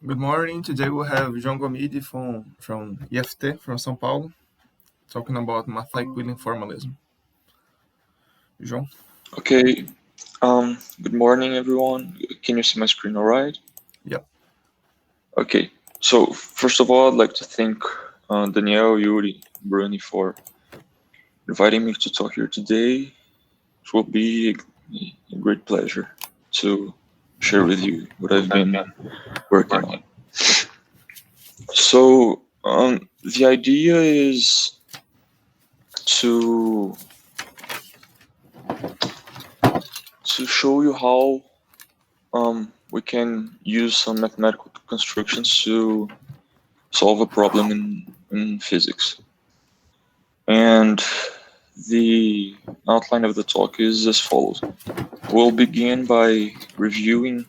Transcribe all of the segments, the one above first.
Good morning. Today we have João Gomide from IFT, from São Paulo, talking about Mathai-Quillen formalism. João? Okay. Good morning, everyone. Can you see my screen all right? Yep. Okay. So, first of all, I'd like to thank Danielle, Yuri, Bruni for inviting me to talk here today. It will be a great pleasure to share with you what I've been working on. So, the idea is to show you how we can use some mathematical constructions to solve a problem in physics. And the outline of the talk is as follows. We'll begin by reviewing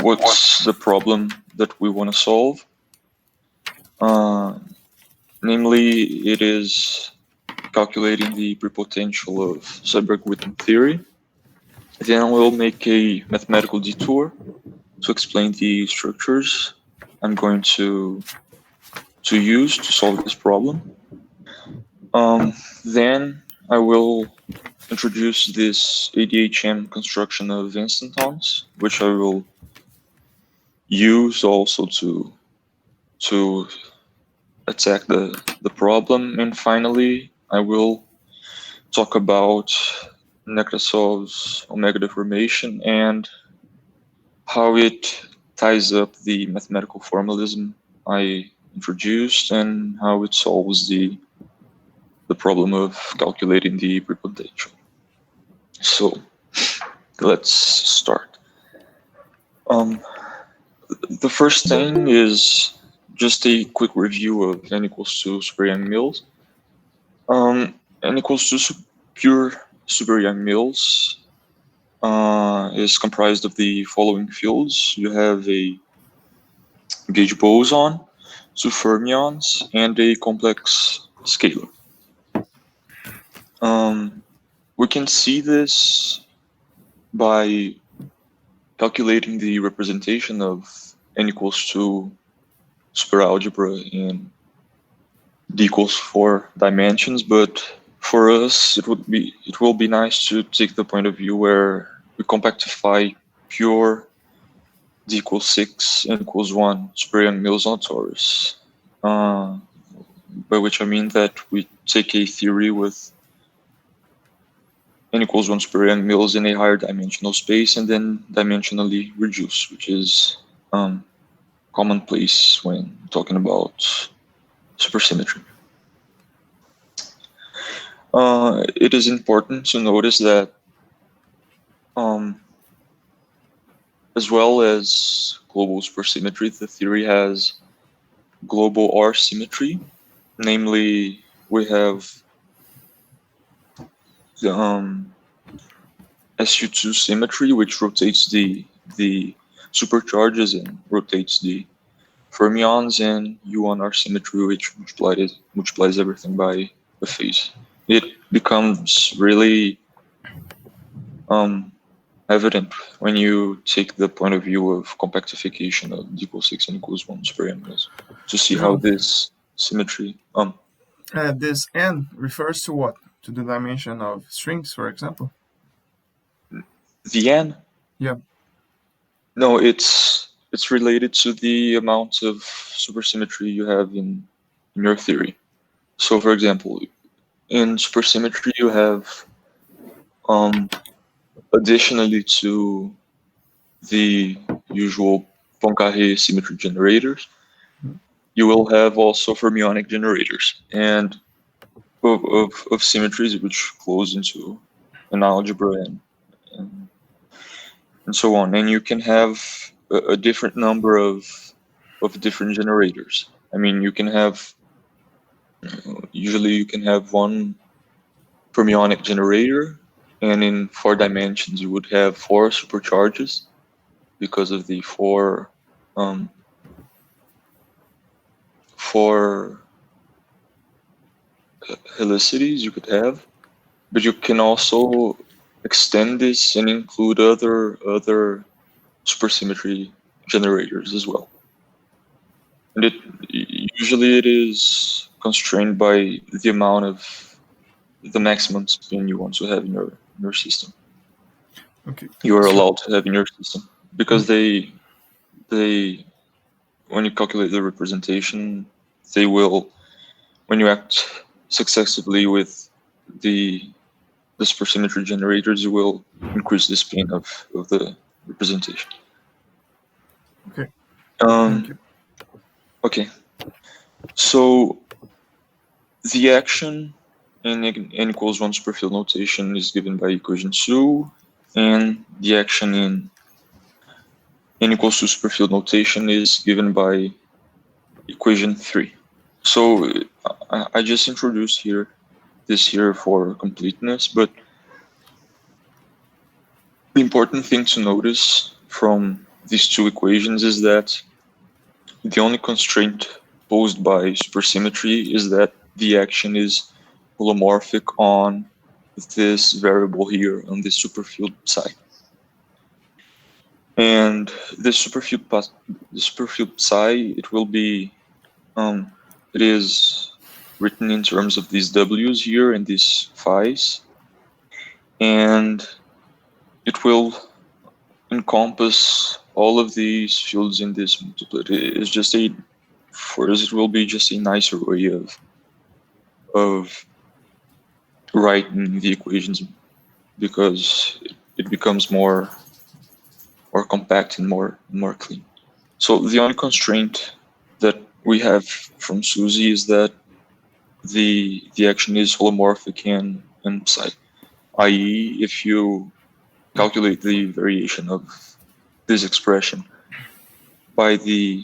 what's the problem that we want to solve. Namely, it is calculating the prepotential of Seiberg-Witten theory. Then we'll make a mathematical detour to explain the structures I'm going to use to solve this problem. Then I will introduce this ADHM construction of instantons, which I will use also to attack the problem. And finally, I will talk about Nekrasov's Ω-deformation and how it ties up the mathematical formalism I introduced and how it solves the problem of calculating the prepotential. So let's start. The first thing is just a quick review of n equals to super Young-Mills. N equals to pure super Young-Mills is comprised of the following fields. You have a gauge boson, two fermions, and a complex scalar. We can see this by calculating the representation of n equals to superalgebra in d equals 4 dimensions, but for us it will be nice to take the point of view where we compactify pure d equals 6, n equals 1 super Young-Mills on a torus, by which I mean that we take a theory with n equals 1 super Young-Mills in a higher dimensional space and then dimensionally reduce, which is commonplace when talking about supersymmetry. It is important to notice that as well as global supersymmetry, the theory has global R symmetry. Namely, we have the SU2 symmetry, which rotates the supercharges and rotates the fermions, and U1R symmetry, which multiplies everything by a phase. It becomes really evident when you take the point of view of compactification of d equals 6 and equals 1 super Young-Mills to see how this symmetry. This n refers to what? To the dimension of strings, for example? The n? Yeah. No, it's related to the amount of supersymmetry you have in your theory. So, for example, in supersymmetry you have additionally to the usual Poincaré symmetry generators, you will have also fermionic generators and of symmetries which close into an algebra and so on. And you can have a different number of different generators. I mean, you can have usually you can have one fermionic generator, and in 4 dimensions you would have 4 supercharges because of the 4 helicities you could have. But you can also extend this and include other supersymmetry generators as well. And usually it is constrained by the amount of the maximum spin you want to have in your system. Okay. You are allowed to have in your system, because they when you calculate the representation, they will, when you act successively with the supersymmetry generators, you will increase the spin of the representation. Okay. Thank you. Okay. So the action in n equals 1 superfield notation is given by equation 2, and the action in n equals 2 superfield notation is given by equation 3. So I just introduced this here for completeness, but the important thing to notice from these two equations is that the only constraint posed by supersymmetry is that the action is holomorphic on this variable here on this superfield psi. And this superfield psi, it will be, it is written in terms of these W's here and these phi's, and it will encompass all of these fields in this multiplet. It's just for us, it will be just a nicer way of writing the equations, because it becomes more compact and more clean. So the only constraint that we have from SUSY is that the action is holomorphic in psi, i.e. if you calculate the variation of this expression by the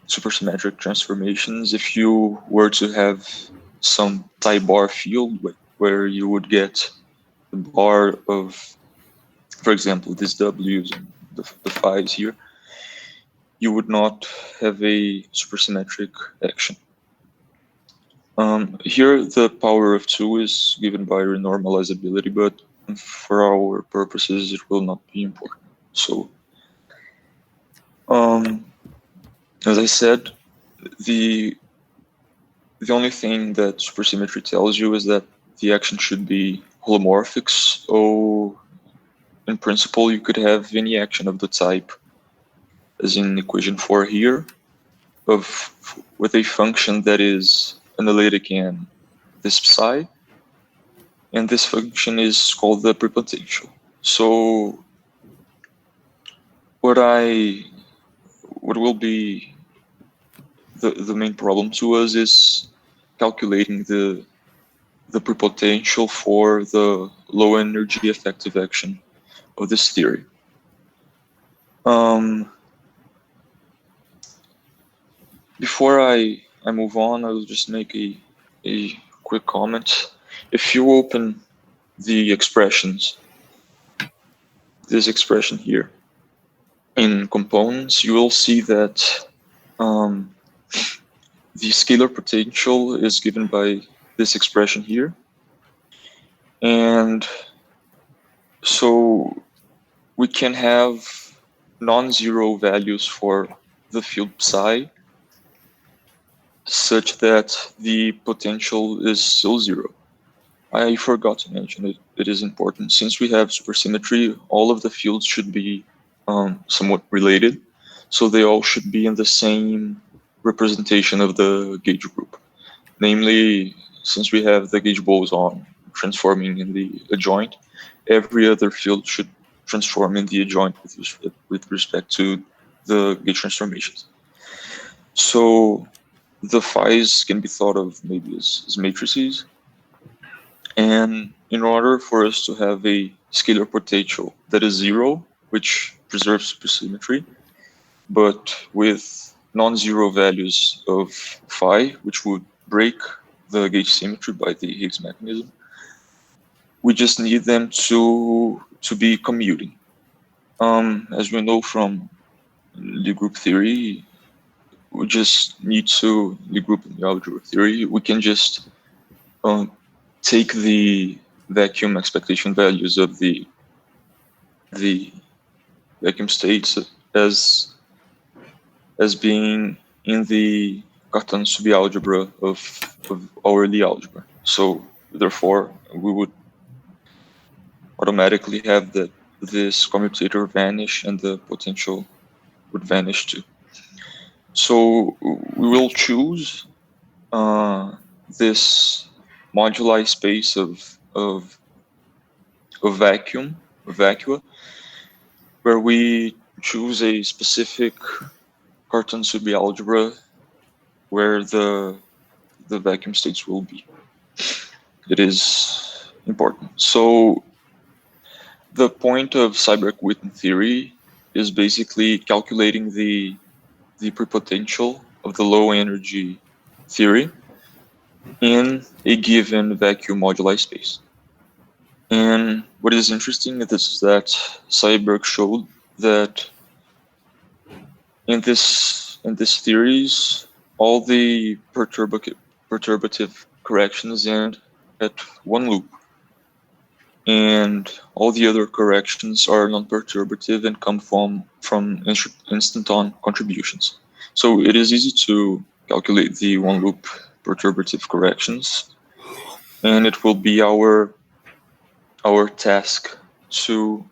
supersymmetric transformations, if you were to have some tie-bar field where you would get the bar of, for example, these W's and the phi's here, you would not have a supersymmetric action. Here the power of 2 is given by renormalizability, but for our purposes it will not be important. So as I said, the only thing that supersymmetry tells you is that the action should be holomorphic. So in principle, you could have any action of the type, as in equation 4 here, with a function that is analytic in this psi, and this function is called the prepotential. So what will be the main problem to us is calculating the prepotential for the low energy effective action of this theory. Before I move on, I'll just make a quick comment. If you open the expressions, this expression here, in components, you will see that the scalar potential is given by this expression here. And so we can have non-zero values for the field psi such that the potential is still 0. I forgot to mention it. It is important. Since we have supersymmetry, all of the fields should be somewhat related. So they all should be in the same representation of the gauge group. Namely, since we have the gauge boson transforming in the adjoint, every other field should transform in the adjoint with respect to the gauge transformations. So the phi's can be thought of maybe as matrices. And in order for us to have a scalar potential that is 0, which preserves supersymmetry, but with non-zero values of phi, which would break the gauge symmetry by the Higgs mechanism, we just need them to be commuting. As we know from Lie group theory, we just need to, Lie group and the algebra theory, we can just take the vacuum expectation values of the vacuum states as as being in the Cartan subalgebra of our Lie algebra. So therefore, we would automatically have that this commutator vanish and the potential would vanish too. So we will choose this moduli space of vacua, where we choose a specific Cartan subalgebra where the vacuum states will be. It is important. So the point of Seiberg-Witten theory is basically calculating the prepotential of the low energy theory in a given vacuum moduli space. And what is interesting is that Seiberg showed that in this theories, all the perturbative corrections end at one loop, and all the other corrections are non-perturbative and come from instanton contributions. So it is easy to calculate the one loop perturbative corrections, and it will be our task to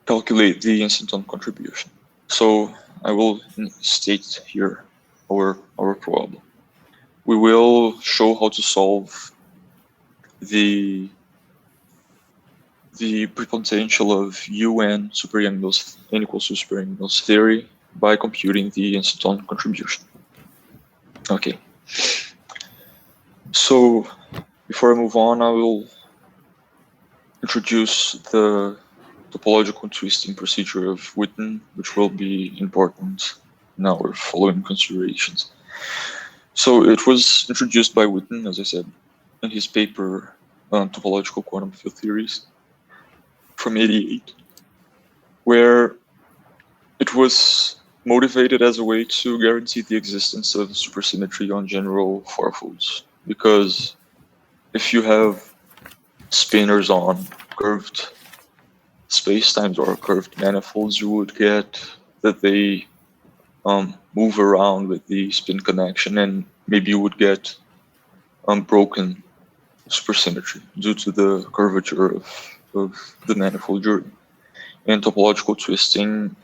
calculate the instanton contribution. So I will state here our problem. We will show how to solve the prepotential of UN super Yang-Mills n equals to super Yang-Mills theory by computing the instanton contribution. Okay. So before I move on, I will introduce the topological twisting procedure of Witten, which will be important in our following considerations. So it was introduced by Witten, as I said, in his paper on topological quantum field theories from '88, where it was motivated as a way to guarantee the existence of supersymmetry on general fourfolds. Because if you have spinors on curved spacetimes or curved manifolds, you would get that they move around with the spin connection, and maybe you would get broken supersymmetry due to the curvature of the manifold journey. And topological twisting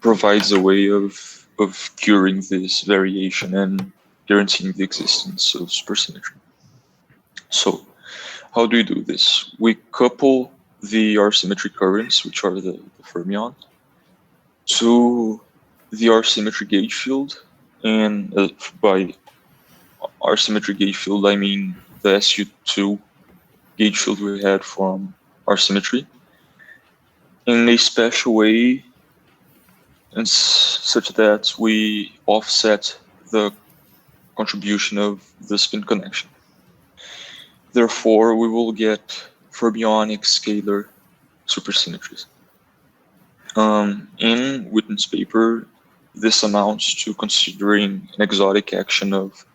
provides a way of curing this variation and guaranteeing the existence of supersymmetry. So how do we do this? We couple the R-symmetry currents, which are the fermions, to the R-symmetry gauge field, and by R-symmetry gauge field I mean the SU2 gauge field we had from R-symmetry, in a special way, and such that we offset the contribution of the spin connection. Therefore, we will get fermionic scalar supersymmetries. In Witten's paper, this amounts to considering an exotic action of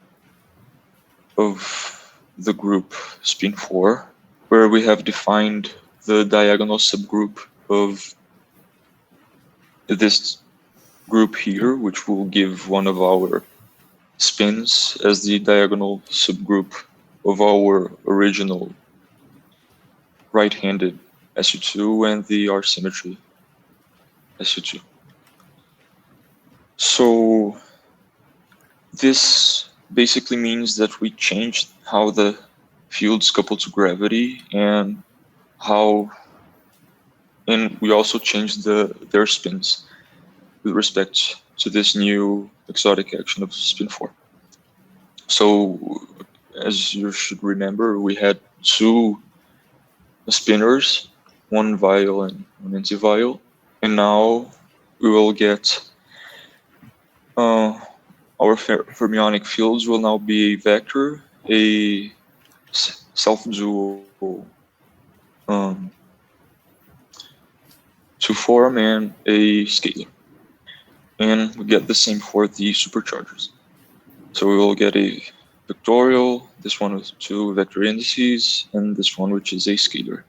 the group spin 4, where we have defined the diagonal subgroup of this group here, which will give one of our spins as the diagonal subgroup of our original right-handed SU2 and the R-symmetry SU2. So this basically means that we changed how the fields couple to gravity, and we also changed their spins with respect to this new exotic action of spin 4. So as you should remember, we had two spinors, one vial and one anti-vial, and now we will get our fermionic fields will now be a vector, a self-dual to form, and a scalar. And we get the same for the superchargers. So we will get a vectorial, this one with two vector indices, and this one which is a scalar.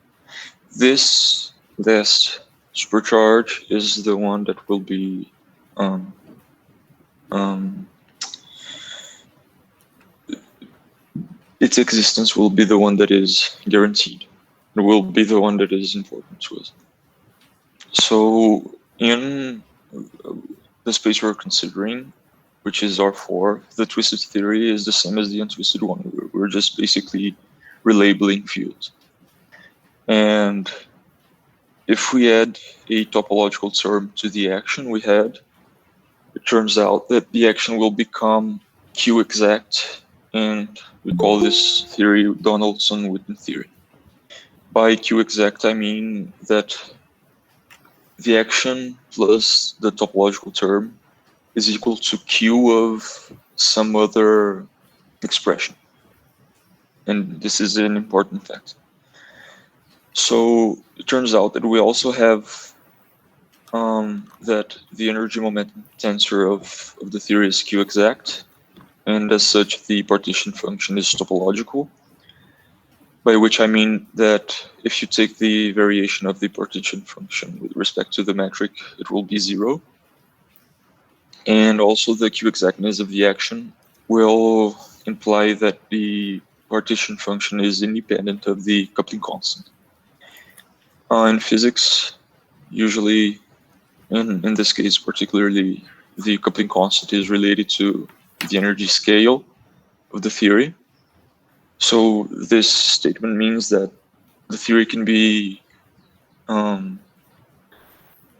This last supercharge is the one that will be its existence will be the one that is guaranteed. It will be the one that is important to us. So in the space we're considering, which is R4, the twisted theory is the same as the untwisted one. We're just basically relabeling fields. And if we add a topological term to the action we had, it turns out that the action will become Q-exact, and we call this theory Donaldson-Witten theory. By Q-exact, I mean that the action plus the topological term is equal to Q of some other expression. And this is an important fact. So it turns out that we also have that the energy momentum tensor of the theory is Q-exact, and as such the partition function is topological, by which I mean that if you take the variation of the partition function with respect to the metric, it will be 0. And also the Q-exactness of the action will imply that the partition function is independent of the coupling constant. In physics, usually, in this case particularly, the coupling constant is related to the energy scale of the theory. So this statement means that the theory can be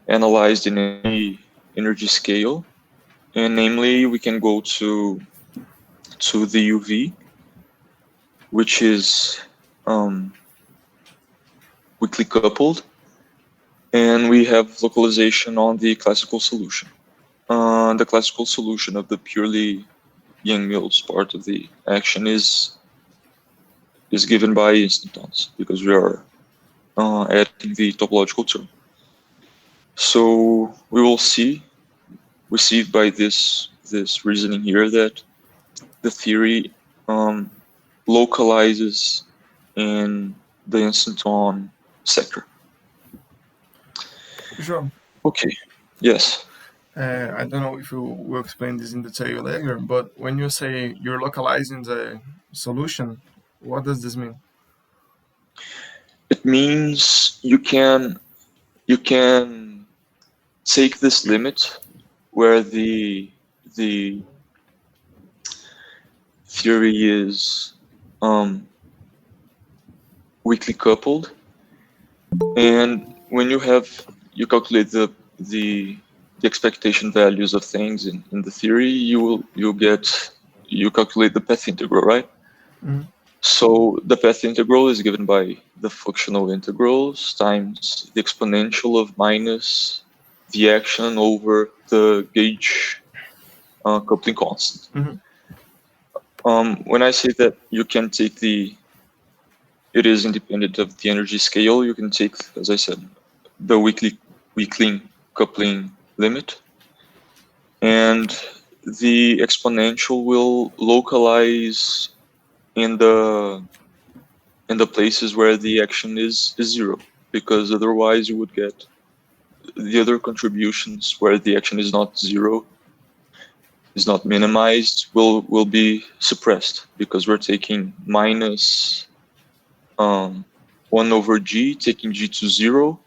analyzed in any energy scale, and namely we can go to the UV, which is weakly coupled, and we have localization on the classical solution. The classical solution of the purely Yang-Mills part of the action is given by instantons, because we are adding the topological term. So we will see by this reasoning here that the theory localizes in the instanton sector. João, Okay. Yes. I don't know if you will explain this in detail later, but when you say you're localizing the solution, what does this mean? It means you can take this limit where the theory is weakly coupled, and when you calculate the expectation values of things in the theory, you calculate the path integral, right? Mm-hmm. So the path integral is given by the functional integrals times the exponential of minus the action over the gauge coupling constant. Mm-hmm. When I say that you can take it is independent of the energy scale, you can take, as I said, the weakly coupling limit, and the exponential will localize in the places where the action is 0, because otherwise you would get the other contributions where the action is not 0, is not minimized, will be suppressed, because we're taking minus 1 over g, taking g to 0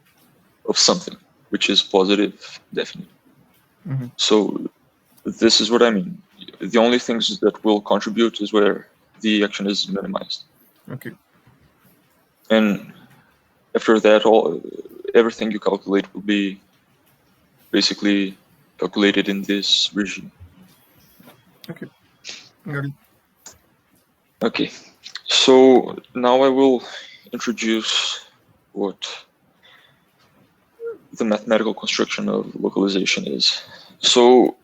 of something, which is positive definite. Mm-hmm. So this is what I mean. The only things that will contribute is where the action is minimized. Okay. And after that, everything you calculate will be basically calculated in this regime. Okay. Got it. Okay. So now I will introduce what the mathematical construction of localization is. So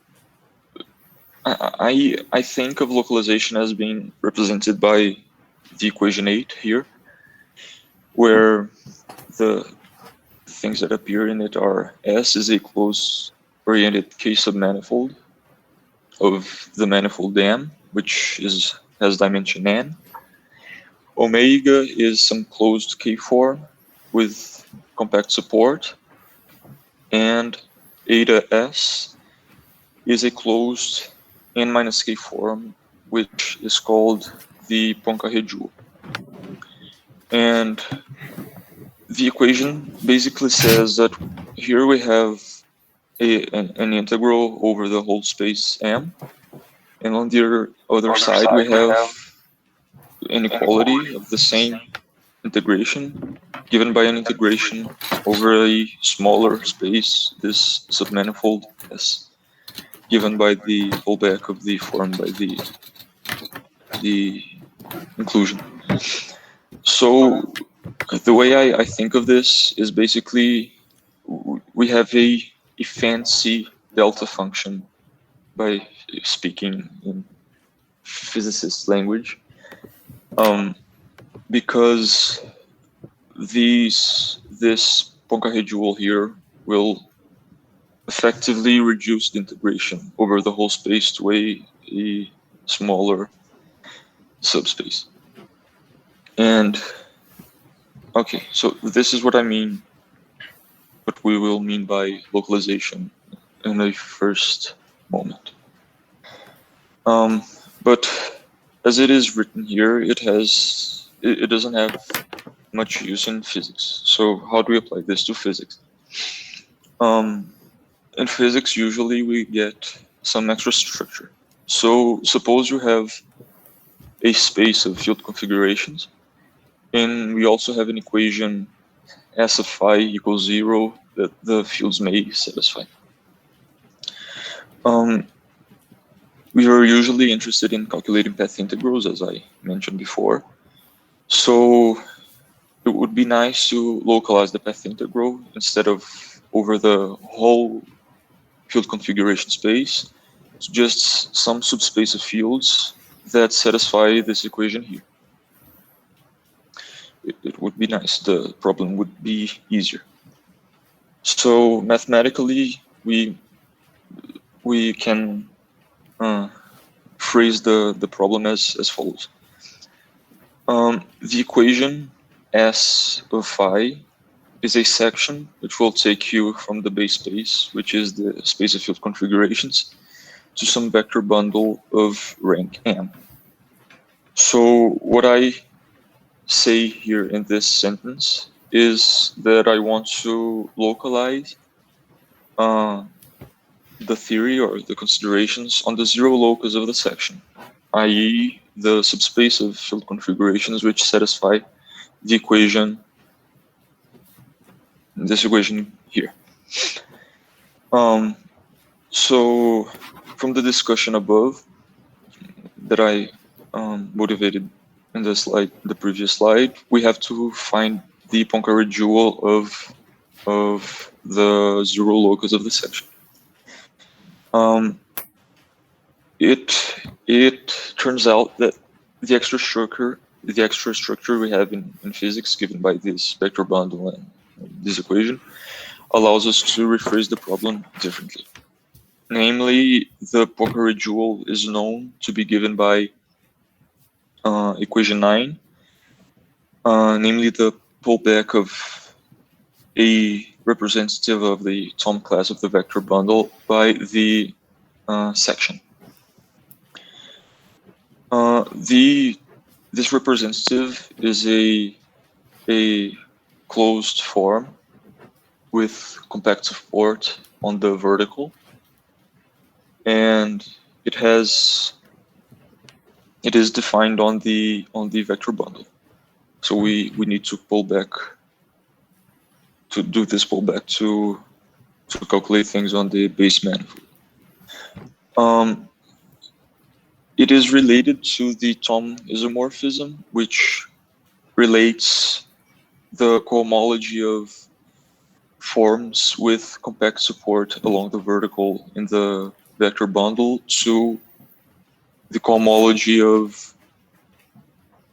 I think of localization as being represented by the equation 8 here, where the things that appear in it are S is a closed-oriented K-submanifold of the manifold M, which has dimension n. Omega is some closed K-form with compact support. and eta S is a closed n minus k form, which is called the Poincaré dual. And the equation basically says that here we have an integral over the whole space M, and on the other side we have inequality of the same integration given by an integration over a smaller space, this submanifold S, given by the pullback of the form by the inclusion. So the way I think of this is basically we have a fancy delta function, by speaking in physicist language, because this Poincaré dual here will effectively reduce the integration over the whole space to a smaller subspace. And okay, so this is what I mean, what we will mean by localization in a first moment. But as it is written here, it doesn't have much use in physics. So how do we apply this to physics? In physics, usually we get some extra structure. So suppose you have a space of field configurations, and we also have an equation S of phi equals 0 that the fields may satisfy. We are usually interested in calculating path integrals, as I mentioned before. So it would be nice to localize the path integral instead of over the whole field configuration space, just some subspace of fields that satisfy this equation here. It would be nice. The problem would be easier. So mathematically, we can phrase the problem as follows. The equation S of phi is a section which will take you from the base space, which is the space of field configurations, to some vector bundle of rank M. So what I say here in this sentence is that I want to localize the theory or the considerations on the zero locus of the section, i.e. the subspace of field configurations which satisfy the equation, this equation here. So from the discussion above that I motivated in the slide, the previous slide, we have to find the Poincaré dual of the zero locus of the section. It turns out that the extra structure we have in physics given by this vector bundle and this equation allows us to rephrase the problem differently. Namely, the Poincaré dual is known to be given by equation 9, namely the pullback of a representative of the Thom class of the vector bundle by the section. This representative is a closed form with compact support on the vertical, and it is defined on the vector bundle. So we need to pull back to do this pullback to calculate things on the base manifold. It is related to the Thom isomorphism, which relates the cohomology of forms with compact support along the vertical in the vector bundle to the cohomology of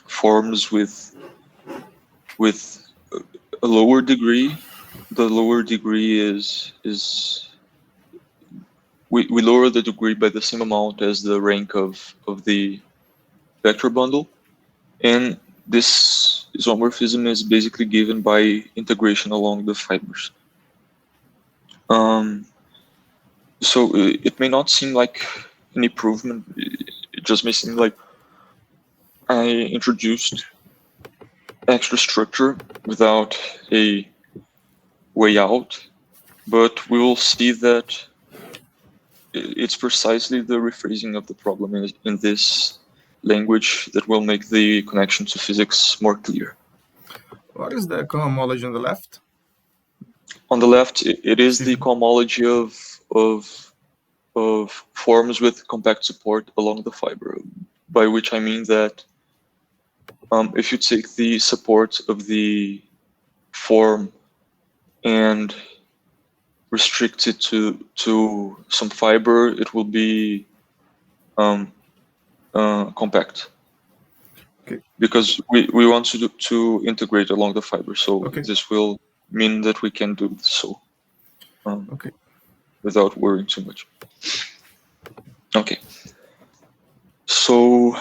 forms with a lower degree. The lower degree is we lower the degree by the same amount as the rank of the vector bundle, and this isomorphism is basically given by integration along the fibers. So it may not seem like an improvement. It just may seem like I introduced extra structure without a way out, but we will see that it's precisely the rephrasing of the problem in this language that will make the connection to physics more clear. What is the cohomology on the left? On the left, it is the cohomology of forms with compact support along the fiber, by which I mean that if you take the support of the form and restrict it to some fiber, it will be compact. Okay. Because we want to integrate along the fiber, so okay. This will mean that we can do so okay. without worrying too much. Okay. So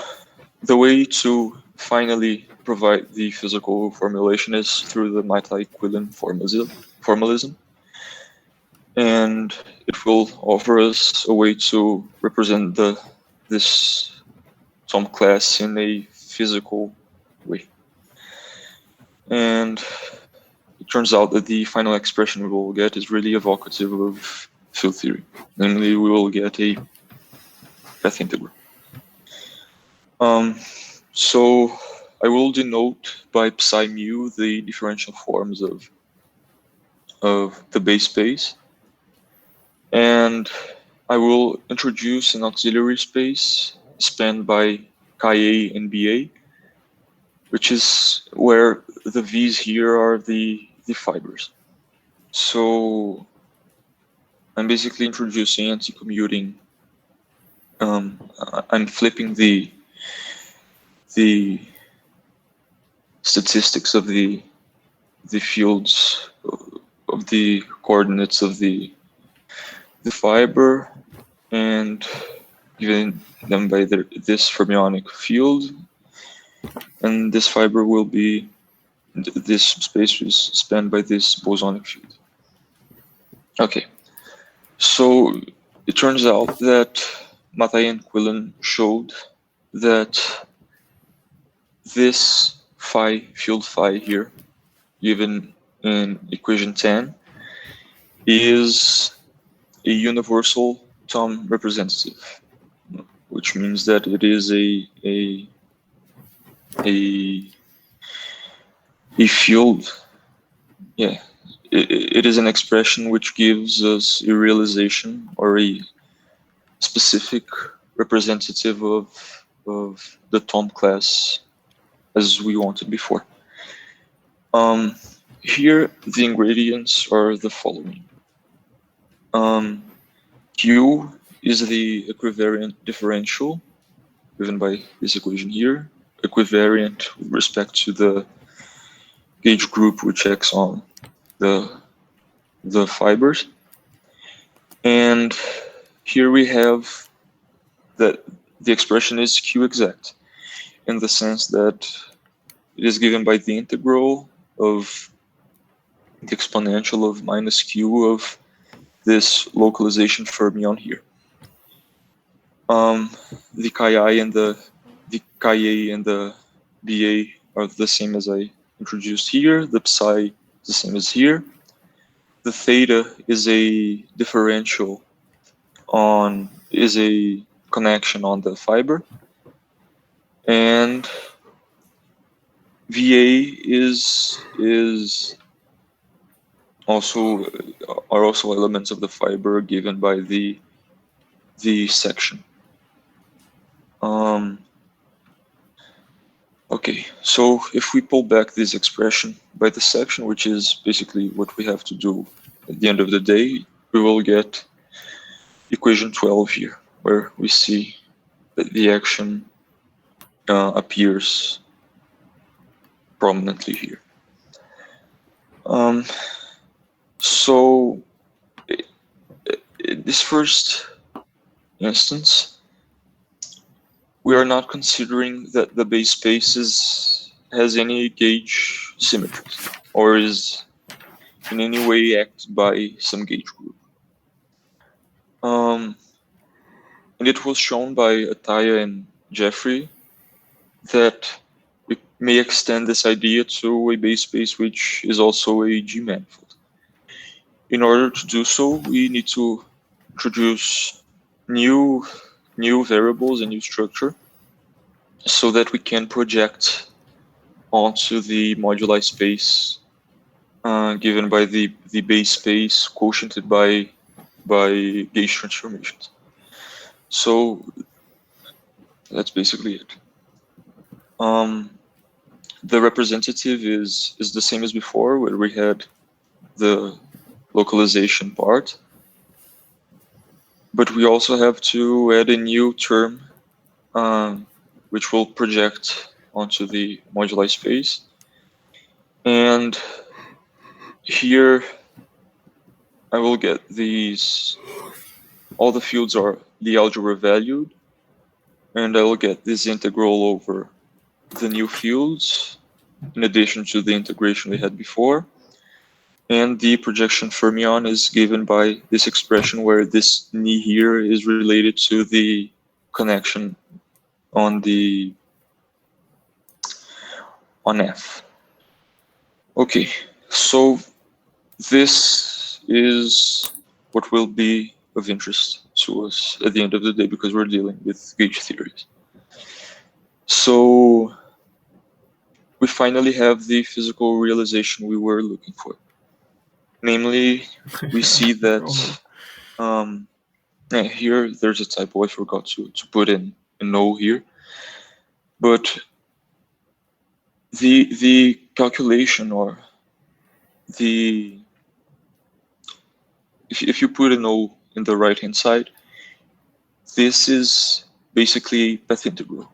the way to finally provide the physical formulation is through the Mathai-Quillen formalism. And it will offer us a way to represent this Thom class in a physical way. And it turns out that the final expression we will get is really evocative of field theory. Namely, we will get a path integral. So I will denote by psi mu the differential forms of the base space. And I will introduce an auxiliary space spanned by Ka and Ba, which is where the V's here are the fibers. So I'm basically introducing anti-commuting. I'm flipping the statistics of the fields of the coordinates of the fiber and giving them by this fermionic field, and this fiber will be, this space is spanned by this bosonic field. Okay, so it turns out that Mathai and Quillen showed that this phi, field phi here, given in equation 10, is a universal Thom representative, which means that it is a field. Yeah, it is an expression which gives us a realization or a specific representative of the Thom class as we wanted before. Here the ingredients are the following. Q is the equivariant differential given by this equation here, equivariant with respect to the gauge group which acts on the fibers. And here we have that the expression is Q exact in the sense that it is given by the integral of the exponential of minus Q of this localization fermion here. The Chi and the Ka and the Ba are the same as I introduced here. The psi is the same as here. The theta is a differential is a connection on the fiber, and Va are also elements of the fiber given by the section. Okay, so if we pull back this expression by the section, which is basically what we have to do at the end of the day, we will get equation 12 here, where we see that the action appears prominently here. So in this first instance, we are not considering that the base space has any gauge symmetries or is in any way acted by some gauge group. And it was shown by Ataya and Jeffrey that we may extend this idea to a base space which is also a G-manifold. In order to do so, we need to introduce new variables and new structure so that we can project onto the moduli space given by the base space quotiented by gauge transformations. So that's basically it. The representative is the same as before, where we had the localization part, but we also have to add a new term which will project onto the moduli space. And here I will get these, all the fields are the algebra valued, and I will get this integral over the new fields in addition to the integration we had before. And the projection fermion is given by this expression where this ni here is related to the connection on F. Okay, so this is what will be of interest to us at the end of the day because we're dealing with gauge theories. So we finally have the physical realization we were looking for. Namely, we see that here there's a typo. I forgot to put in a no here, but the calculation or the if you put a no in the right hand side, this is basically path integral,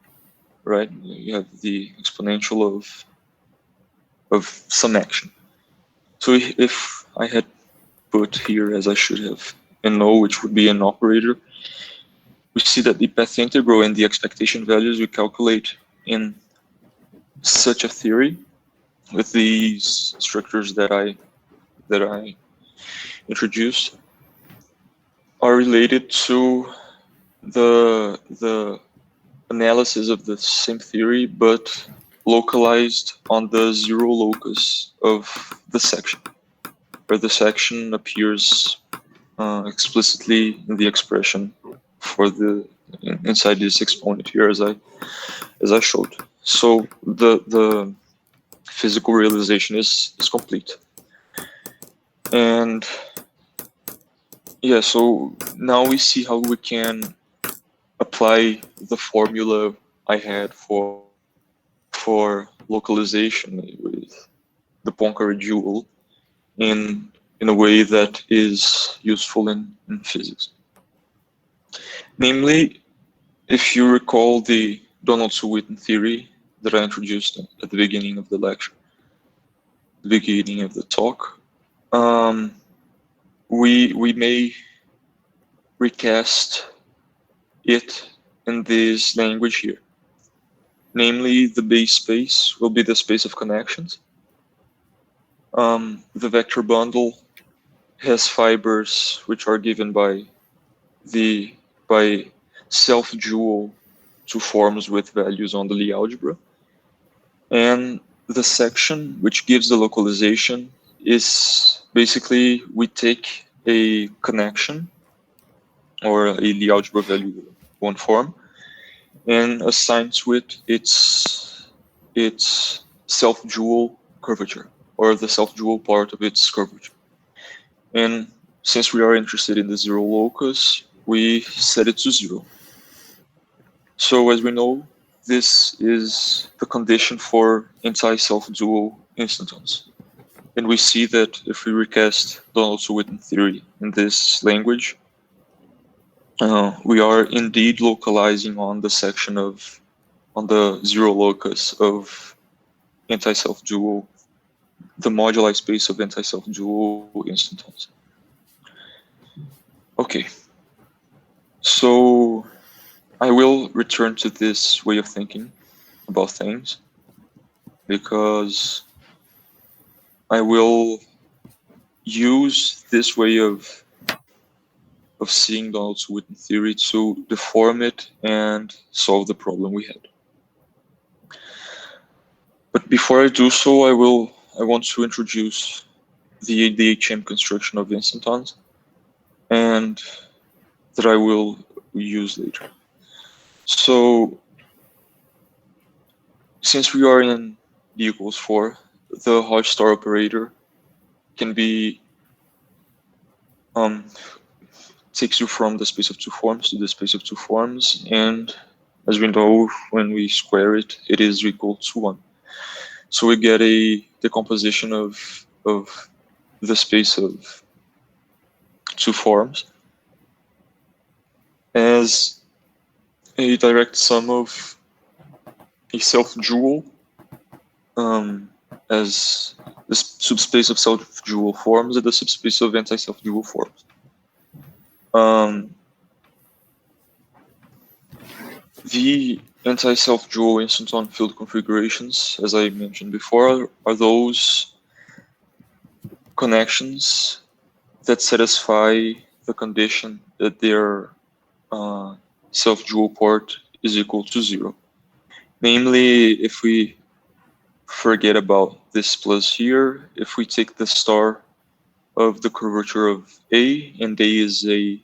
right? You have the exponential of some action. So if I had put here, as I should have, a no, which would be an operator, we see that the path integral and the expectation values we calculate in such a theory with these structures that I introduced are related to the analysis of the same theory, but localized on the zero locus of the section, where the section appears explicitly in the expression for the inside this exponent here, as I showed. So the physical realization is complete. And yeah, so now we see how we can apply the formula I had for localization with the Poincaré dual in a way that is useful in physics. Namely, if you recall the Donaldson-Witten theory that I introduced at the beginning of the lecture, the beginning of the talk, we may recast it in this language here. Namely, the base space will be the space of connections. The vector bundle has fibers which are given by self-dual to forms with values on the Lie algebra. And the section which gives the localization is basically we take a connection or a Lie algebra value one form and assign to it its self-dual curvature or the self-dual part of its curvature. And since we are interested in the zero locus, we set it to 0. So as we know, this is the condition for anti-self-dual instantons. And we see that if we recast Donaldson-Witten theory in this language, we are indeed localizing on the section on the zero locus of anti-self-dual, the moduli space of anti-self-dual instantons. Okay, so I will return to this way of thinking about things because I will use this way of of seeing Donaldson-Witten theory to deform it and solve the problem we had. But before I do so, I want to introduce the ADHM construction of instantons, and that I will use later. So, since we are in D equals 4, the Hodge star operator can be takes you from the space of two forms to the space of two forms, and as we know, when we square it, it is equal to 1. So we get a decomposition of the space of two forms as a direct sum of a self-dual as the subspace of self-dual forms and the subspace of anti-self-dual forms. The anti-self-dual instanton field configurations, as I mentioned before, are those connections that satisfy the condition that their self-dual port is equal to 0. Namely, if we forget about this plus here, if we take the star of the curvature of A, and A is a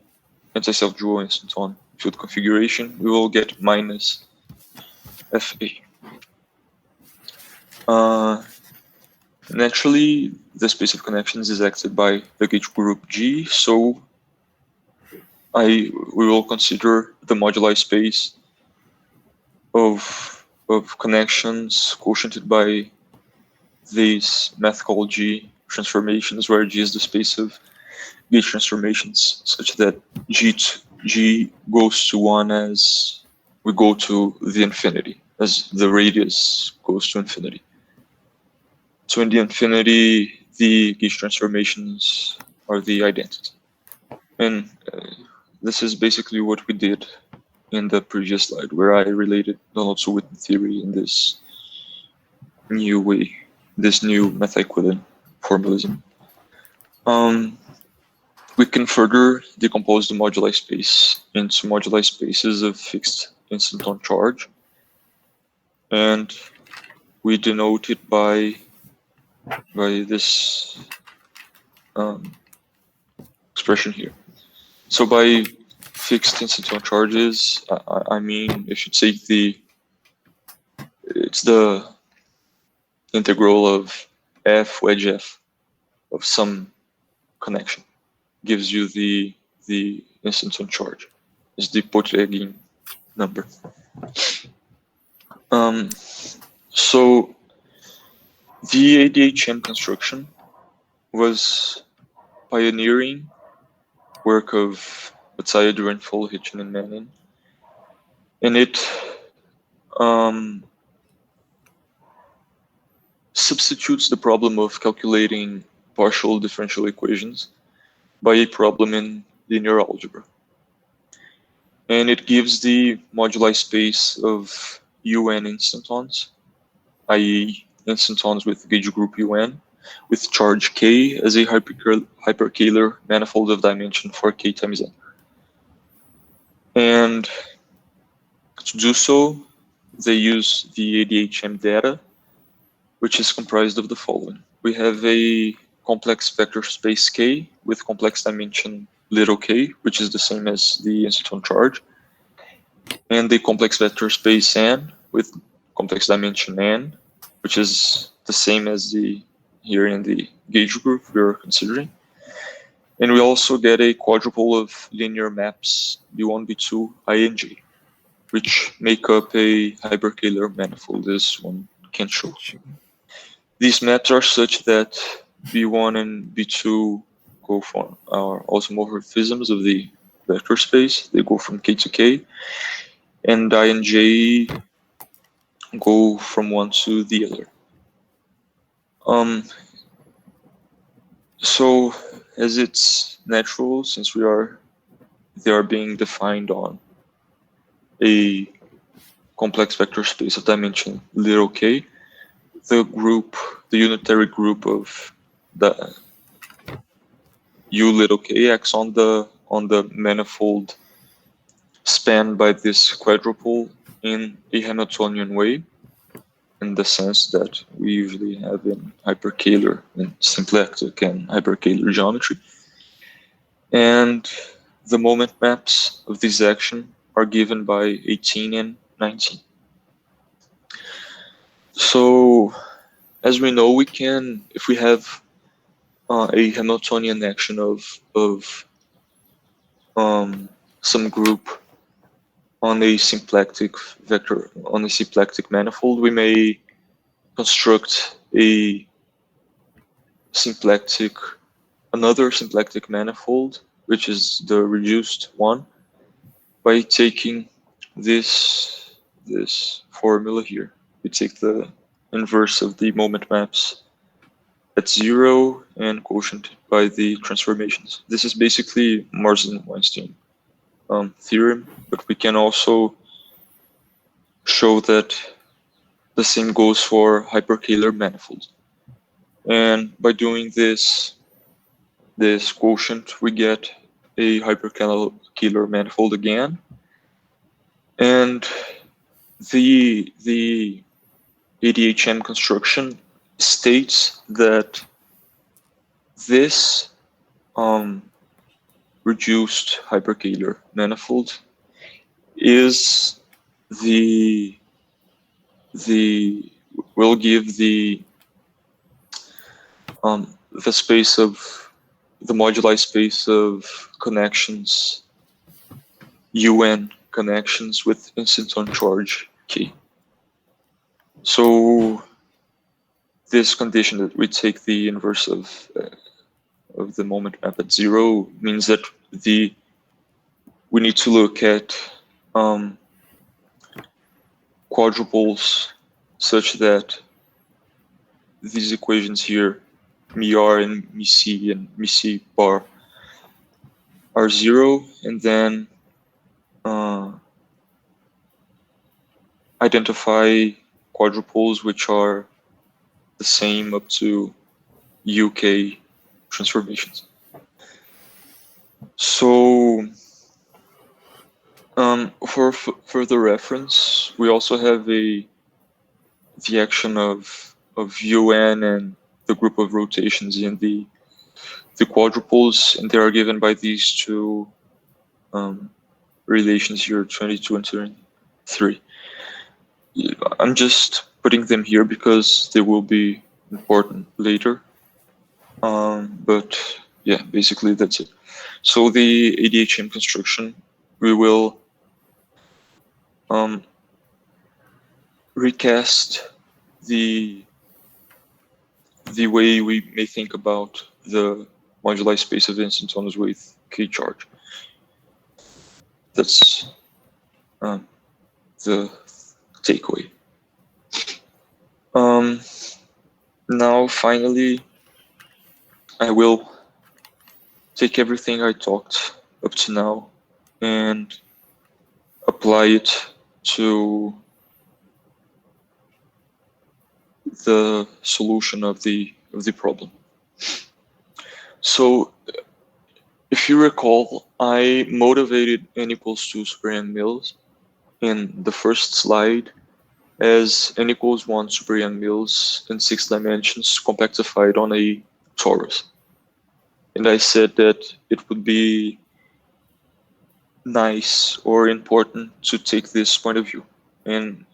anti-self-dual instanton field configuration, we will get minus FA. Naturally, the space of connections is acted by the gauge group G, so we will consider the moduli space of connections quotiented by these mathematical G transformations, where G is the space of gauge transformations, such that G goes to 1 as we go to the infinity, as the radius goes to infinity. So in the infinity, the gauge transformations are the identity. And this is basically what we did in the previous slide, where I related Donaldson-Witten theory in this new way, this new Mathai-Quillen formalism. We can further decompose the moduli space into moduli spaces of fixed instanton charge, and we denote it by this expression here. So by fixed instanton charges, I mean, if you take it's the integral of f wedge f of some connection gives you the instanton charge. It's the Poincaré number. So the ADHM construction was pioneering work of Mathai, Hitchin, and Manning, and it substitutes the problem of calculating partial differential equations by a problem in linear algebra. And it gives the moduli space of UN instantons, i.e. instantons with gauge group UN, with charge K as a hyperkähler manifold of dimension 4K times N. And to do so, they use the ADHM data, which is comprised of the following. We have a complex vector space K with complex dimension little k, which is the same as the instanton charge, and the complex vector space N with complex dimension N, which is the same as here in the gauge group we're considering. And we also get a quadruple of linear maps B1, B2, I, and J, which make up a hyperkähler manifold, as one can show. These maps are such that B1 and B2 go from are isomorphisms of the vector space. They go from K to K, and I and J go from one to the other. So as it's natural, since they are being defined on a complex vector space of dimension little k, the unitary group of the U little k acts on the on the manifold spanned by this quadrupole in a Hamiltonian way, in the sense that we usually have in hyperkähler, in symplectic and hyperkähler geometry. And the moment maps of this action are given by 18 and 19. So, as we know, we can, if we have a Hamiltonian action of some group on a symplectic vector, on a symplectic manifold, we may construct another symplectic manifold, which is the reduced one, by taking this formula here. We take the inverse of the moment maps at 0 and quotient by the transformations. This is basically Marsden-Weinstein theorem, but we can also show that the same goes for hyperkähler manifolds. And by doing this quotient, we get a hyperkähler manifold again. And the ADHM construction states that this reduced hyperkähler manifold is will give the space of the moduli space of connections, UN connections with instanton charge K. So this condition that we take the inverse of the moment map at 0 means that we need to look at quadruples such that these equations here, μr and μc and μc bar, are 0, and then identify quadruples which are the same up to UK transformations. So for further reference, we also have the action of UN and the group of rotations in the quadruples, and they are given by these two relations here, 22 and 23. I'm just putting them here because they will be important later. But yeah, basically that's it. So the ADHM construction, we will recast the way we may think about the moduli space of instantons with K charge. That's the takeaway. Now, finally, I will take everything I talked up to now and apply it to the solution of the problem. So, if you recall, I motivated n equals 2 super young mills in the first slide as n equals 1 super young mills in 6 dimensions compactified on a torus. And I said that it would be nice or important to take this point of view. And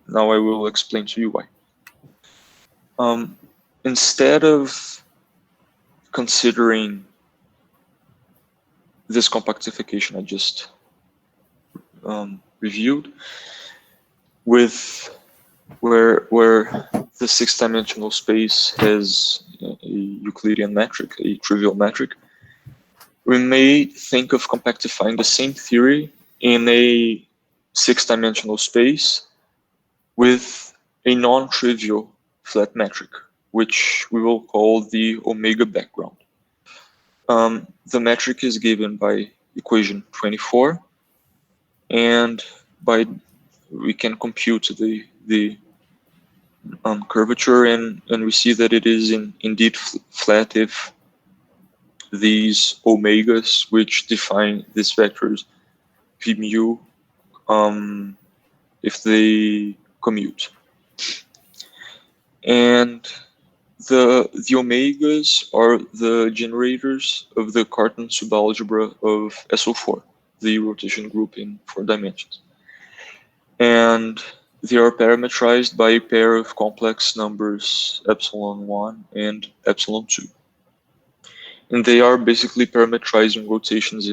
now I will explain to you why. Instead of considering this compactification I just reviewed, with where the 6-dimensional space has a Euclidean metric, a trivial metric, we may think of compactifying the same theory in a 6-dimensional space with a non-trivial flat metric, which we will call the omega background. The metric is given by equation 24, and we can compute the curvature, and we see that it is indeed flat if these omegas which define these vectors v mu if they commute. And the omegas are the generators of the Cartan subalgebra of SO4, the rotation group in 4 dimensions. And they are parametrized by a pair of complex numbers epsilon1 and epsilon2. And they are basically parametrizing rotations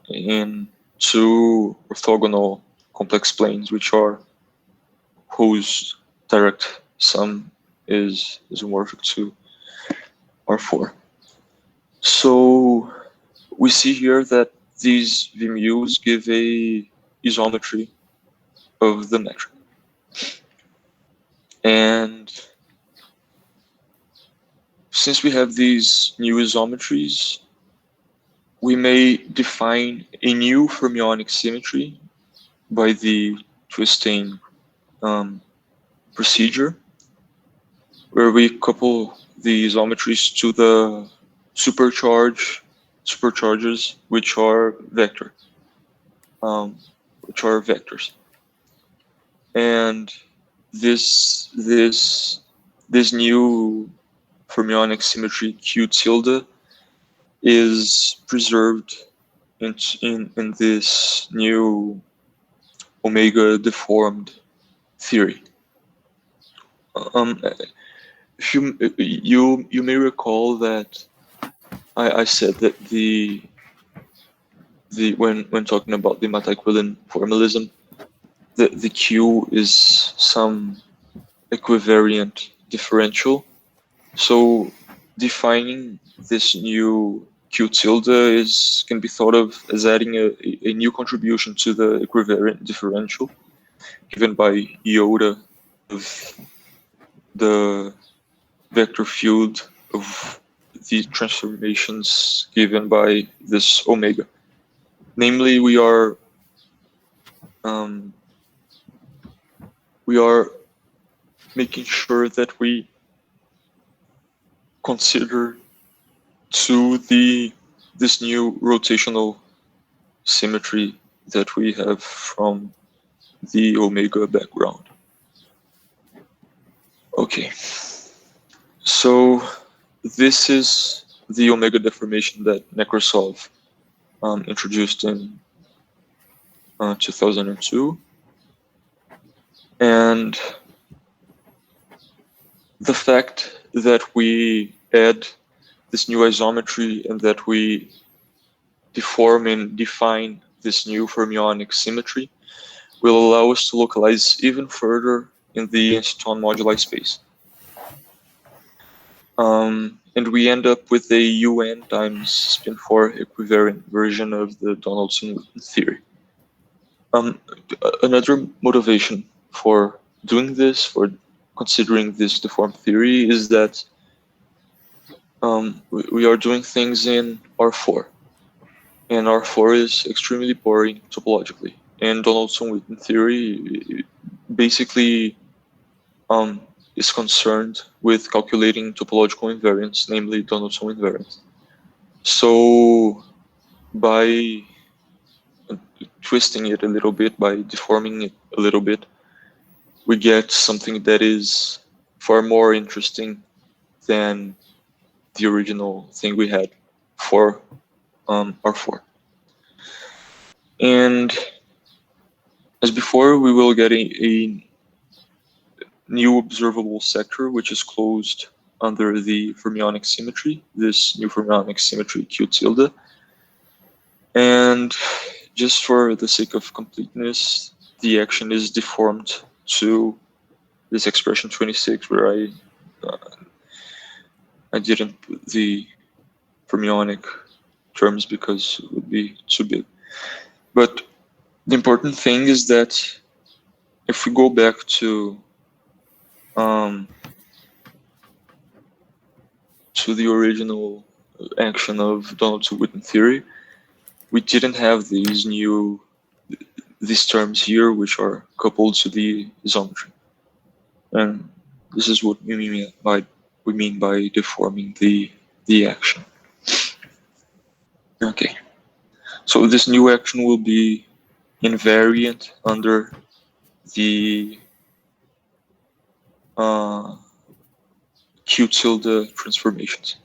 in 2 orthogonal complex planes, which are whose direct sum is isomorphic to R4. So we see here that these VMUs give a isometry of the metric. And since we have these new isometries, we may define a new fermionic symmetry by the twisting procedure, where we couple the isometries to the supercharges, which are vectors. And this new fermionic symmetry Q tilde is preserved in this new Ω-deformed theory. If you may recall that I said that when talking about the Mathai-Quillen formalism, the Q is some equivariant differential. So defining this new Q tilde can be thought of as adding a new contribution to the equivariant differential given by iota of the vector field of the transformations given by this omega. Namely, we are making sure that we consider this new rotational symmetry that we have from the omega background. Okay, so this is the omega deformation that Nekrasov introduced in 2002, and the fact that we add this new isometry and that we deform and define this new fermionic symmetry will allow us to localize even further in the instanton moduli space. And we end up with a UN times spin 4 equivariant version of the Donaldson-Witten theory. Another motivation for doing this, for considering this deformed theory, is that we are doing things in R4. And R4 is extremely boring topologically. And Donaldson-Witten theory basically is concerned with calculating topological invariants, namely Donaldson invariants. So by twisting it a little bit, by deforming it a little bit, we get something that is far more interesting than the original thing we had for R4. And as before, we will get a new observable sector, which is closed under the fermionic symmetry, this new fermionic symmetry Q tilde. And just for the sake of completeness, the action is deformed to this expression 26, where I didn't put the fermionic terms because it would be too big. But the important thing is that if we go back to the original action of Donaldson-Witten theory, we didn't have these terms here, which are coupled to the isometry. And this is what we mean by deforming the action. Okay. So this new action will be invariant under the Q tilde transformations.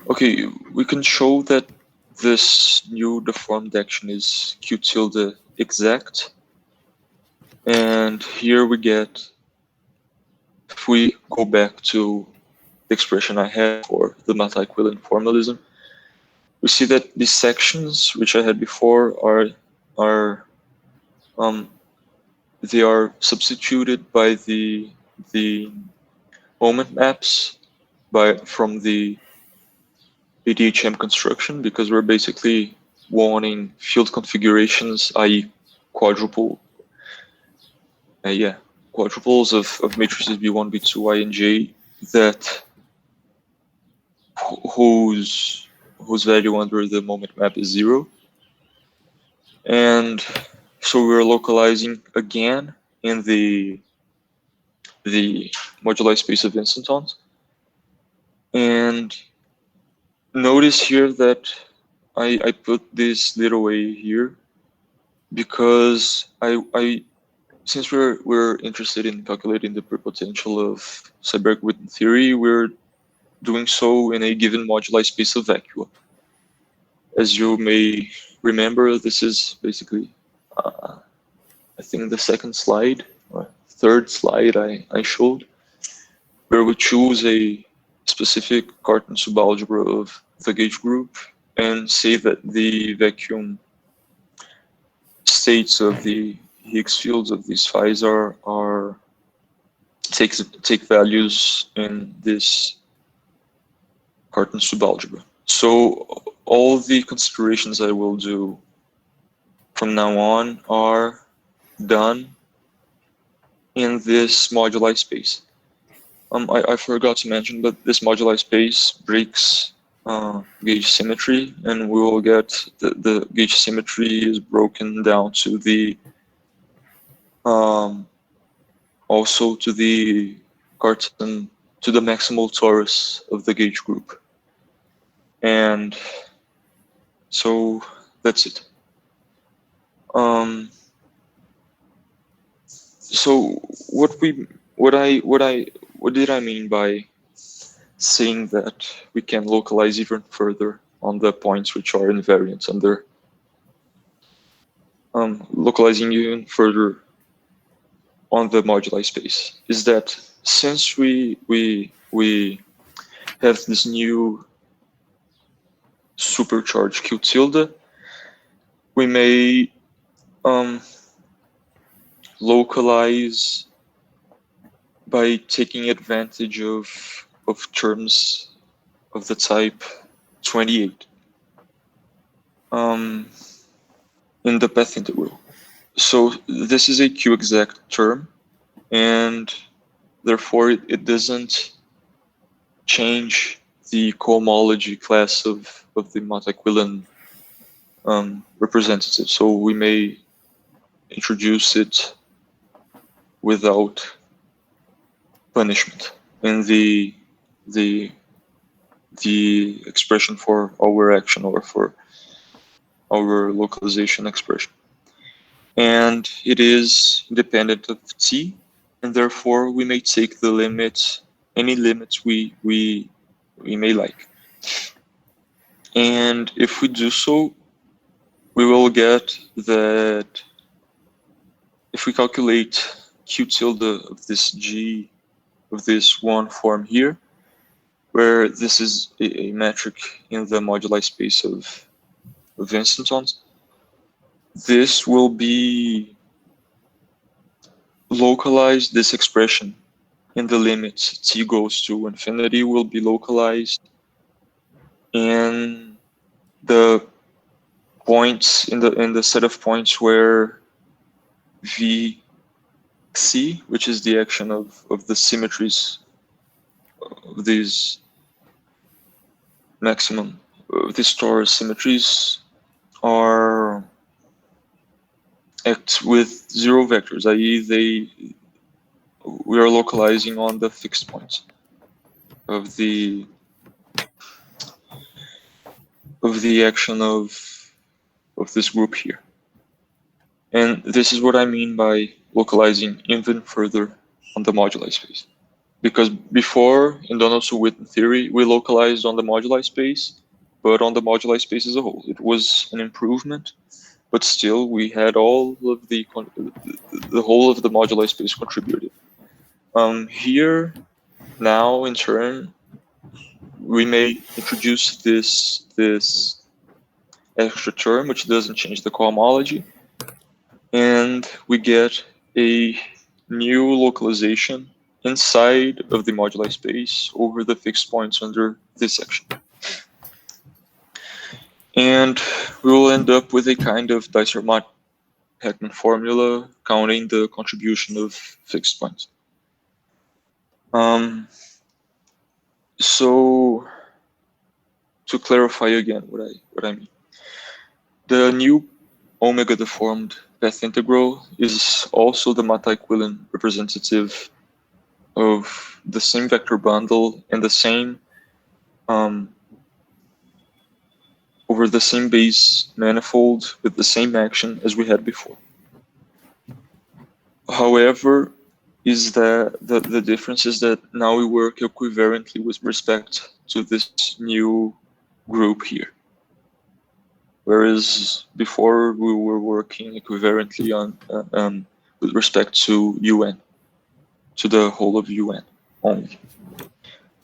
Okay, we can show that this new deformed action is Q tilde exact. And here we get, if we go back to the expression I had for the Mathai-Quillen formalism, we see that these sections, which I had before, they are substituted by the moment maps from the ADHM construction, because we're basically wanting field configurations, i.e. quadruples of matrices B1, B2, I, and J that whose value under the moment map is 0. And so we're localizing again in the moduli space of instantons. And notice here that I put this little a here because since we're interested in calculating the prepotential of Seiberg-Witten theory, we're doing so in a given moduli space of vacua. As you may remember, this is basically, I think, the second slide or third slide I showed, where we choose a specific Cartan subalgebra of the gauge group and say that the vacuum states of the Higgs fields of these phis take values in this Cartan subalgebra. So all the considerations I will do from now on are done in this moduli space. I forgot to mention, but this moduli space breaks gauge symmetry, and we will get the gauge symmetry is broken down to the also to the Cartan, to the maximal torus of the gauge group. And so that's it. So what did I mean by saying that we can localize even further on the points which are invariant under localizing even further on the moduli space is that since we have this new supercharged Q tilde, we may localize by taking advantage of terms of the type 28 in the path integral. So this is a Q exact term, and therefore it doesn't change the cohomology class of the Mathai-Quillen representative. So we may introduce it without punishment in the expression for our action or for our localization expression. And it is independent of t, and therefore we may take the limit, any limits we may like. And if we do so, we will get that if we calculate Q tilde of this G, of this one form here, where this is a metric in the moduli space of instantons, this will be localized, this expression in the limit t goes to infinity will be localized in the points, in the set of points where VC, which is the action of the symmetries of these maximum, these torus symmetries are act with zero vectors, i.e. we are localizing on the fixed points of the the action of this group here. And this is what I mean by localizing even further on the moduli space. Because before, in Donaldson-Witten theory, we localized on the moduli space, but on the moduli space as a whole. It was an improvement, but still we had all of the whole of the moduli space contributed. Here, now in turn, we may introduce this extra term, which doesn't change the cohomology, and we get a new localization inside of the moduli space over the fixed points under this section. And we will end up with a kind of Dicer-Heckman formula counting the contribution of fixed points. So to clarify again what I mean, the new omega-deformed path integral is also the Mathai-Quillen representative of the same vector bundle and the same over the same base manifold with the same action as we had before. However, is that the difference is that now we work equivalently with respect to this new group here. Whereas before we were working equivalently on with respect to UN, to the whole of UN only.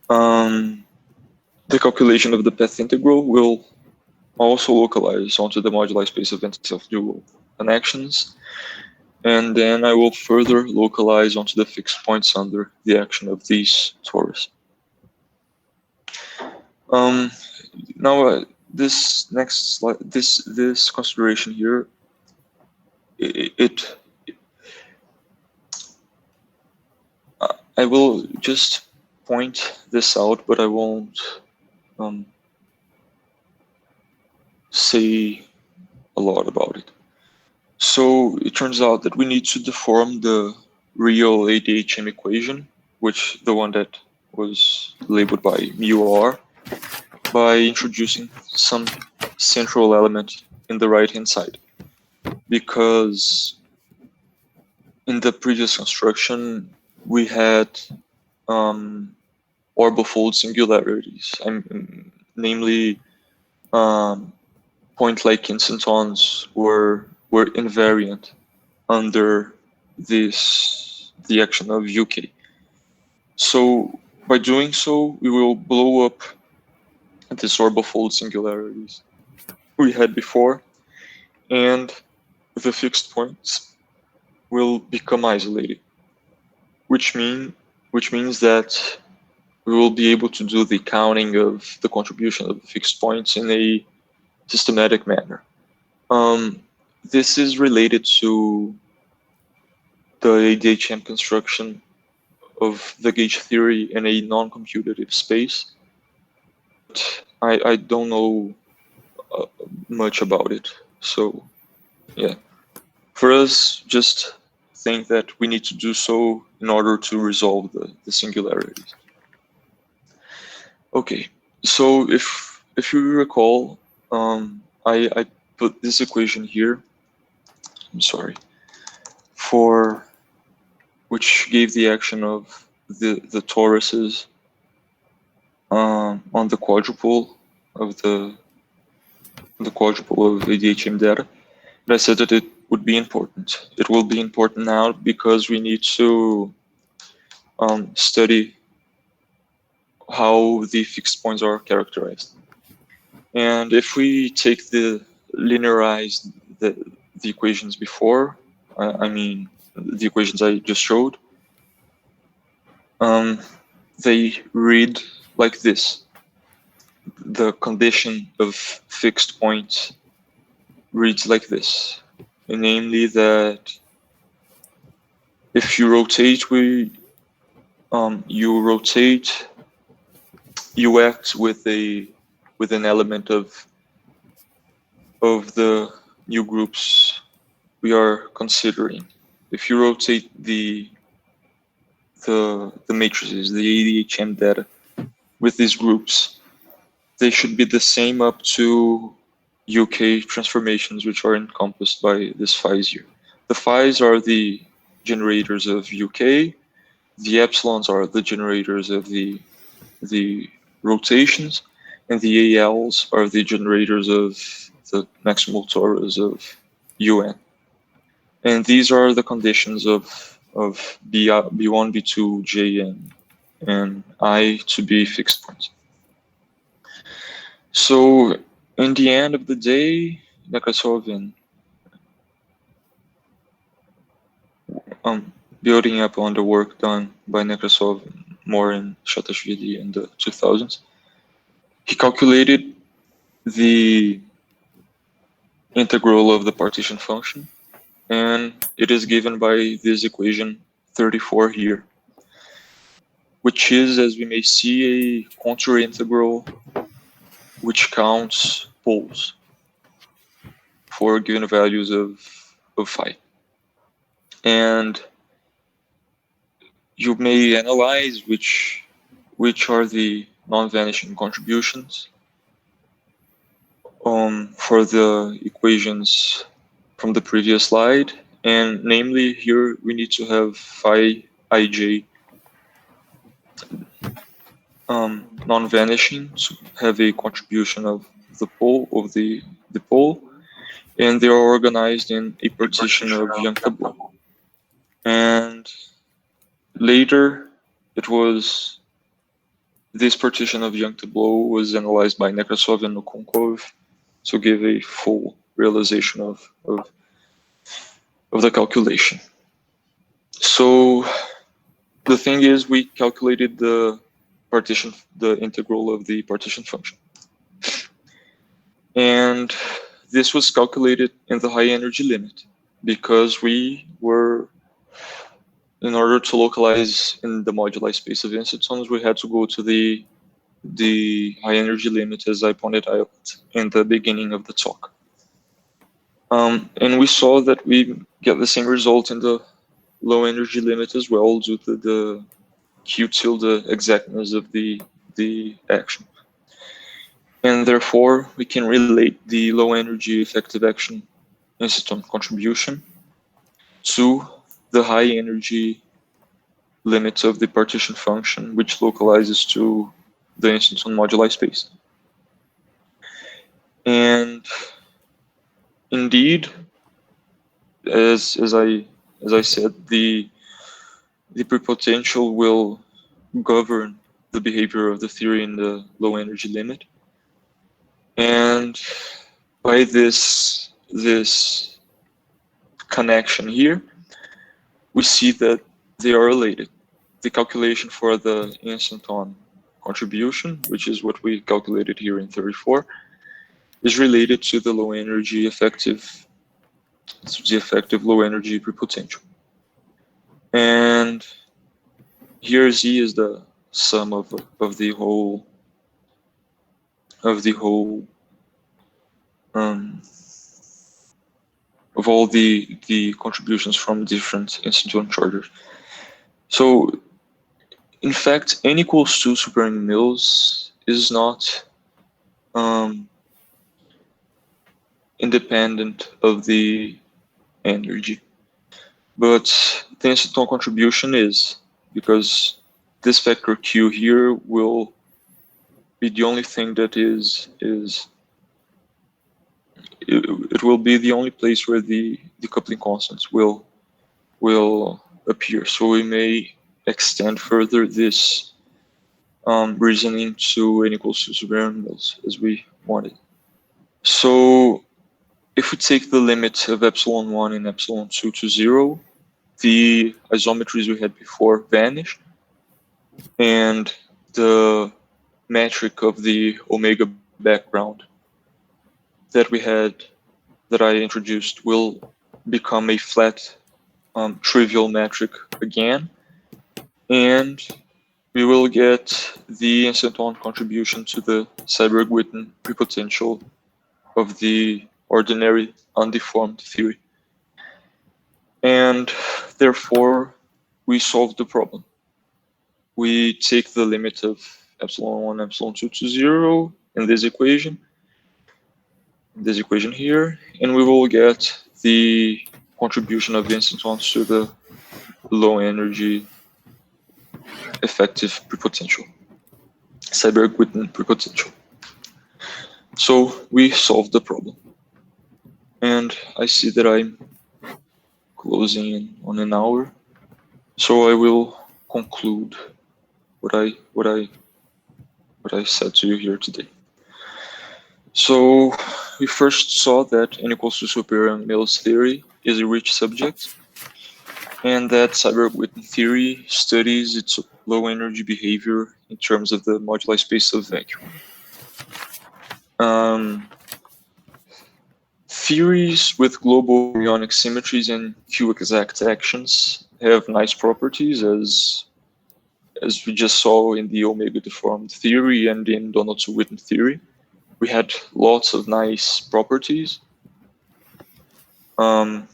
The calculation of the path integral will also localize onto the moduli space of anti-self-dual connections, and then I will further localize onto the fixed points under the action of these torus. Now this next slide, this consideration here, I will just point this out, but I won't say a lot about it. So it turns out that we need to deform the real ADHM equation, which the one that was labeled by mu-r, by introducing some central element in the right-hand side. Because in the previous construction, we had orbifold singularities, namely point-like instantons were invariant under the action of UK. So by doing so, we will blow up these orbifold singularities we had before, and the fixed points will become isolated, which means that we will be able to do the counting of the contribution of the fixed points in a systematic manner. This is related to the ADHM construction of the gauge theory in a non-computative space. But I don't know much about it, so yeah. For us, just think that we need to do so in order to resolve the singularities. Okay, so if you recall, I put this equation here, I'm sorry, for which gave the action of the toruses on the quadruple of the ADHM data. And I said that it would be important. It will be important now because we need to study how the fixed points are characterized. And if we take the linearized the equations before, I mean the equations I just showed, they read like this. The condition of fixed points reads like this, and namely that if you rotate, you act with an element of the new groups we are considering. If you rotate the matrices, the ADHM data, with these groups, they should be the same up to UK transformations, which are encompassed by this phys here. The phys are the generators of UK, the epsilons are the generators of the rotations, and the ALs are the generators of the maximal torus of UN. And these are the conditions of B1, B2, J, and I to be fixed points. So in the end of the day, Nekrasov and building up on the work done by Nekrasov more in Shatashvili in the 2000s, he calculated the integral of the partition function, and it is given by this equation 34 here, which is, as we may see, a contour integral which counts poles for given values of phi. And you may analyze which are the non-vanishing contributions for the equations from the previous slide, and namely here we need to have phi ij non-vanishing to have a contribution of the pole and they are organized in a partition of Young tableau. And later this partition of Young tableau was analyzed by Nekrasov and Nokonkov to give a full realization of the calculation. So the thing is, we calculated the integral of the partition function. And this was calculated in the high energy limit because we were, in order to localize in the moduli space of instantons, we had to go to the high energy limit, as I pointed out in the beginning of the talk. And we saw that we get the same result in the low energy limit as well due to the Q tilde exactness of the action. And therefore, we can relate the low energy effective action instanton contribution to the high energy limits of the partition function, which localizes to the instanton moduli space. And indeed, as I said, the prepotential will govern the behavior of the theory in the low energy limit. And by this connection here, we see that they are related. The calculation for the instanton contribution, which is what we calculated here in 34, is related to the low energy effective low energy prepotential. And here Z is the sum of the whole of all the contributions from different instanton chargers. So in fact, n equals 2 super mils is not independent of the energy, but the instanton contribution is, because this vector Q here will be the only thing that it will be the only place where the decoupling constants will appear. So we may extend further this reasoning to n equals 2 super mils as we wanted. So if we take the limit of epsilon1 and epsilon2 to 0, the isometries we had before vanish, and the metric of the omega background that I introduced will become a flat trivial metric again, and we will get the instanton contribution to the Seiberg-Witten prepotential of the ordinary undeformed theory. And therefore, we solve the problem. We take the limit of epsilon1, epsilon2 to 0, in this equation here, and we will get the contribution of instantons to the low energy effective prepotential, Seiberg-Witten prepotential. So we solved the problem. And I see that I'm closing in on an hour, so I will conclude what I said to you here today. So we first saw that n equals to superior Mills theory is a rich subject, and that Seiberg-Witten theory studies its low energy behavior in terms of the moduli space of vacuum. Theories with global ionic symmetries and Q-exact actions have nice properties, as we just saw in the Ω-deformed theory and in Donaldson-Witten theory. We had lots of nice properties. The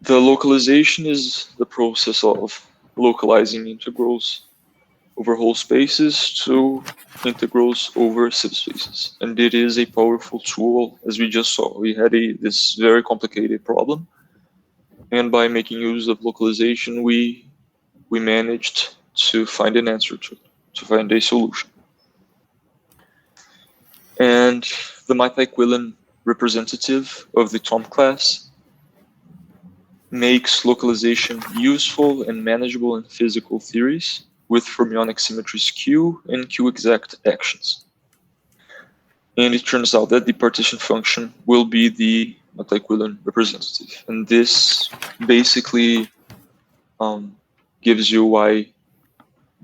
localization is the process of localizing integrals over whole spaces to integrals over subspaces, and it is a powerful tool, as we just saw. We had this very complicated problem, and by making use of localization, we managed to find an answer to find a solution. And the Mathai-Quillen representative of the Thom class makes localization useful and manageable in physical theories with fermionic symmetries Q and Q-exact actions. And it turns out that the partition function will be the Mathai-Quillen representative. And this basically gives you why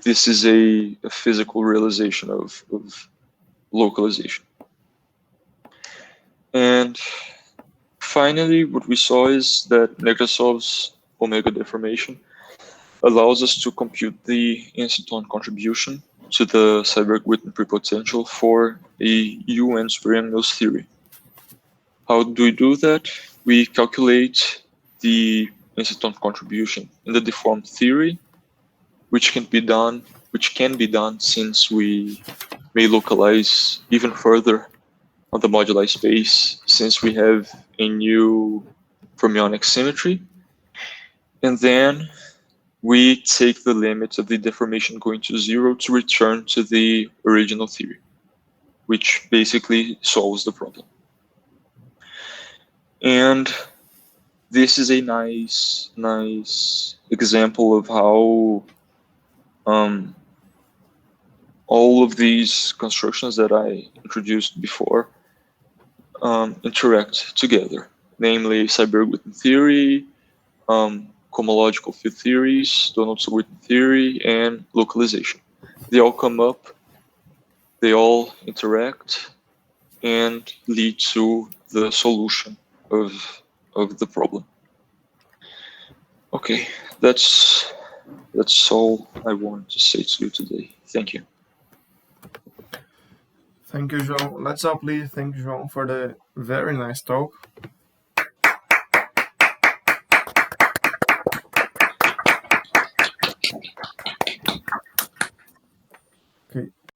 this is a physical realization of localization. And finally, what we saw is that Nekrasov's omega deformation allows us to compute the instanton contribution to the Seiberg-Witten prepotential for a UN superior Mills theory. How do we do that? We calculate the instanton contribution in the deformed theory, which can be done since we may localize even further on the moduli space, since we have a new fermionic symmetry. And then we take the limit of the deformation going to 0 to return to the original theory, which basically solves the problem. And this is a nice example of how all of these constructions that I introduced before interact together, namely Seiberg-Witten theory, homological field theories, Donaldson-Witten theory, and localization. They all come up, they all interact, and lead to the solution of the problem. Okay, that's all I wanted to say to you today. Thank you. Thank you, João. Let's all please thank João for the very nice talk.